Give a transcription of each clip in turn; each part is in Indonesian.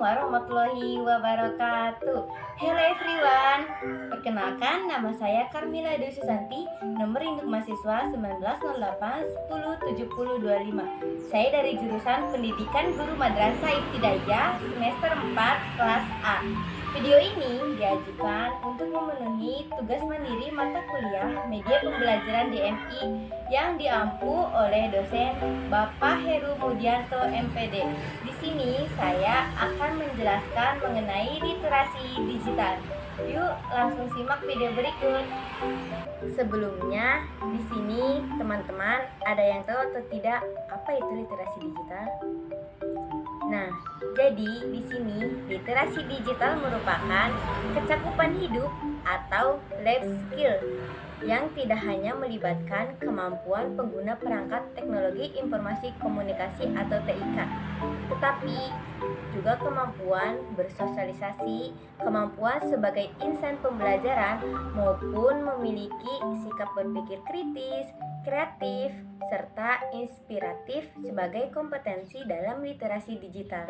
warahmatullahi wabarakatuh. Hello everyone. Perkenalkan, nama saya Karmila Dewi Susanti. Nomor induk mahasiswa 1908 107025. Saya dari jurusan Pendidikan Guru Madrasah Ibtidaiyah semester 4 kelas A. Video ini diajukan untuk memenuhi tugas mandiri mata kuliah media pembelajaran DMI yang diampu oleh dosen Bapak Heru Mudianto MPD. Di sini saya akan menjelaskan mengenai literasi digital. Yuk langsung simak video berikut. Sebelumnya, di sini teman-teman ada yang tahu atau tidak apa itu literasi digital? Nah, jadi di sini literasi digital merupakan kecakupan hidup atau life skill yang tidak hanya melibatkan kemampuan pengguna perangkat teknologi informasi komunikasi atau TIK, tetapi juga kemampuan bersosialisasi, kemampuan sebagai insan pembelajaran maupun memiliki sikap berpikir kritis, kreatif, serta inspiratif sebagai kompetensi dalam literasi digital.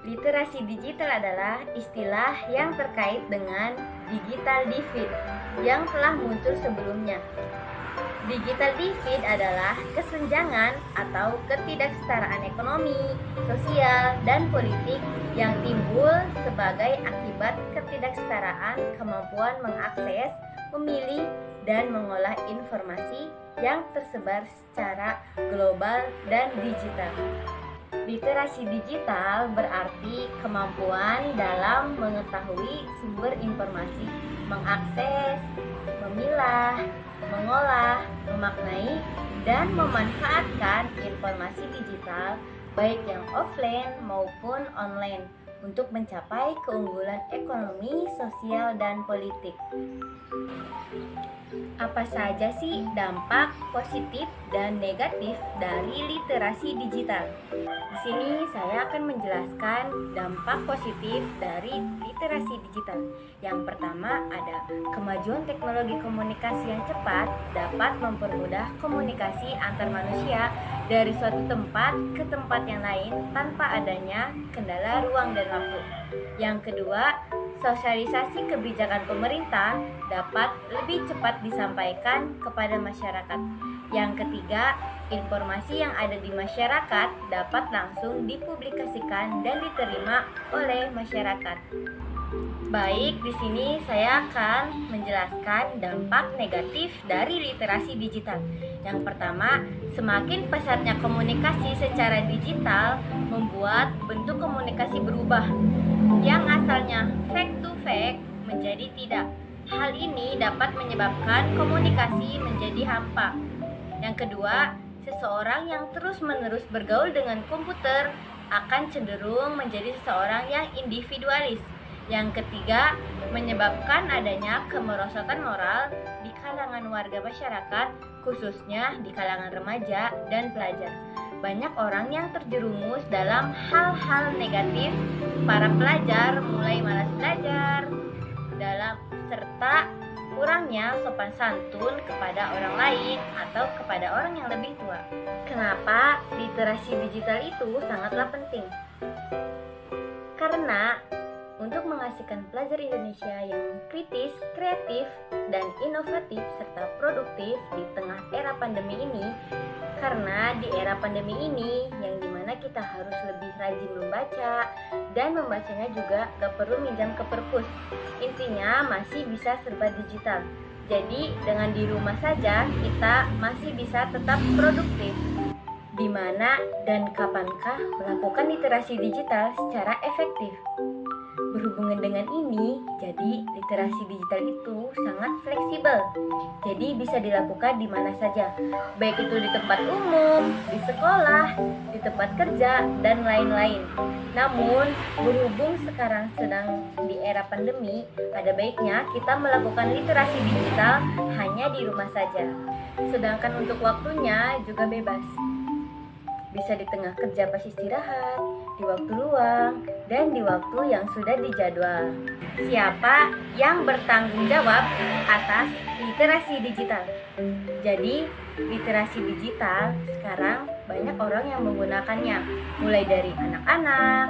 Literasi digital adalah istilah yang terkait dengan digital divide yang telah muncul sebelumnya. Digital divide adalah kesenjangan atau ketidaksetaraan ekonomi, sosial, dan politik yang timbul sebagai akibat ketidaksetaraan kemampuan mengakses, memilih, dan mengolah informasi yang tersebar secara global dan digital. Literasi digital berarti kemampuan dalam mengetahui sumber informasi, mengakses, memilah, mengolah, memaknai, dan memanfaatkan informasi digital baik yang offline maupun online untuk mencapai keunggulan ekonomi, sosial, dan politik. Apa saja sih dampak positif dan negatif dari literasi digital? Di sini saya akan menjelaskan dampak positif dari literasi digital. Yang pertama ada kemajuan teknologi komunikasi yang cepat dapat mempermudah komunikasi antar manusia dari suatu tempat ke tempat yang lain tanpa adanya kendala ruang dan waktu. Yang kedua, sosialisasi kebijakan pemerintah dapat lebih cepat disampaikan kepada masyarakat. Yang ketiga, informasi yang ada di masyarakat dapat langsung dipublikasikan dan diterima oleh masyarakat. Baik, di sini saya akan menjelaskan dampak negatif dari literasi digital. Yang pertama, semakin pesatnya komunikasi secara digital membuat bentuk komunikasi berubah. Yang asalnya face to face menjadi tidak. Hal ini dapat menyebabkan komunikasi menjadi hampa. Yang kedua, seseorang yang terus-menerus bergaul dengan komputer akan cenderung menjadi seseorang yang individualis. Yang ketiga, menyebabkan adanya kemerosotan moral di kalangan warga masyarakat, khususnya di kalangan remaja dan pelajar. Banyak orang yang terjerumus dalam hal-hal negatif. Para pelajar mulai malas belajar, serta kurangnya sopan santun kepada orang lain atau kepada orang yang lebih tua. Kenapa literasi digital itu sangatlah penting? Karena untuk menghasilkan pelajar Indonesia yang kritis, kreatif, dan inovatif serta produktif di tengah era pandemi ini, karena di era pandemi ini yang dimana kita harus lebih rajin membaca dan membacanya juga gak perlu minjam ke perpus. Intinya masih bisa serba digital. Jadi dengan di rumah saja kita masih bisa tetap produktif. Di mana dan kapankah melakukan literasi digital secara efektif? Berhubungan dengan ini, jadi literasi digital itu sangat fleksibel. Jadi bisa dilakukan di mana saja, baik itu di tempat umum, di sekolah, di tempat kerja, dan lain-lain. Namun, berhubung sekarang sedang di era pandemi, ada baiknya kita melakukan literasi digital hanya di rumah saja. Sedangkan untuk waktunya juga bebas. Bisa di tengah kerja pas istirahat, di waktu luang, dan di waktu yang sudah dijadwal. Siapa yang bertanggung jawab atas literasi digital? Jadi, literasi digital sekarang banyak orang yang menggunakannya, mulai dari anak-anak,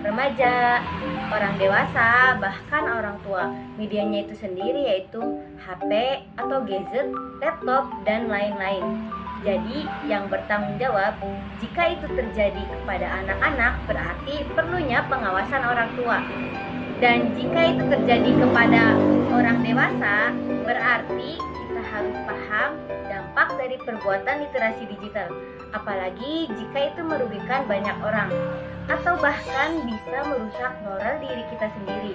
remaja, orang dewasa, bahkan orang tua. Medianya itu sendiri yaitu HP atau gadget, laptop, dan lain-lain. Jadi, yang bertanggung jawab jika itu terjadi kepada anak-anak berarti perlunya pengawasan orang tua. Dan jika itu terjadi kepada orang dewasa, berarti kita harus paham dampak dari perbuatan literasi digital, apalagi jika itu merugikan banyak orang atau bahkan bisa merusak moral diri kita sendiri.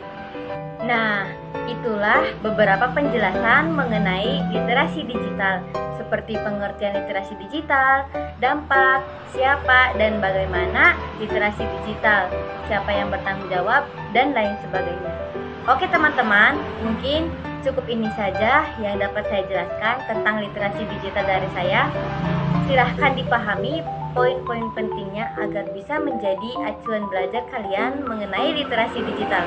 Nah, itulah beberapa penjelasan mengenai literasi digital, seperti pengertian literasi digital, dampak, siapa dan bagaimana literasi digital, siapa yang bertanggung jawab, dan lain sebagainya. Oke teman-teman, mungkin cukup ini saja yang dapat saya jelaskan tentang literasi digital dari saya. Silahkan dipahami poin-poin pentingnya agar bisa menjadi acuan belajar kalian mengenai literasi digital.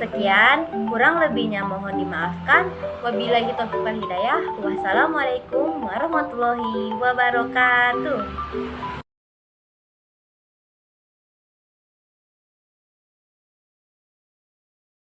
Sekian, kurang lebihnya mohon dimaafkan. Wabillahi taufiq wal hidayah. Wassalamualaikum warahmatullahi wabarakatuh.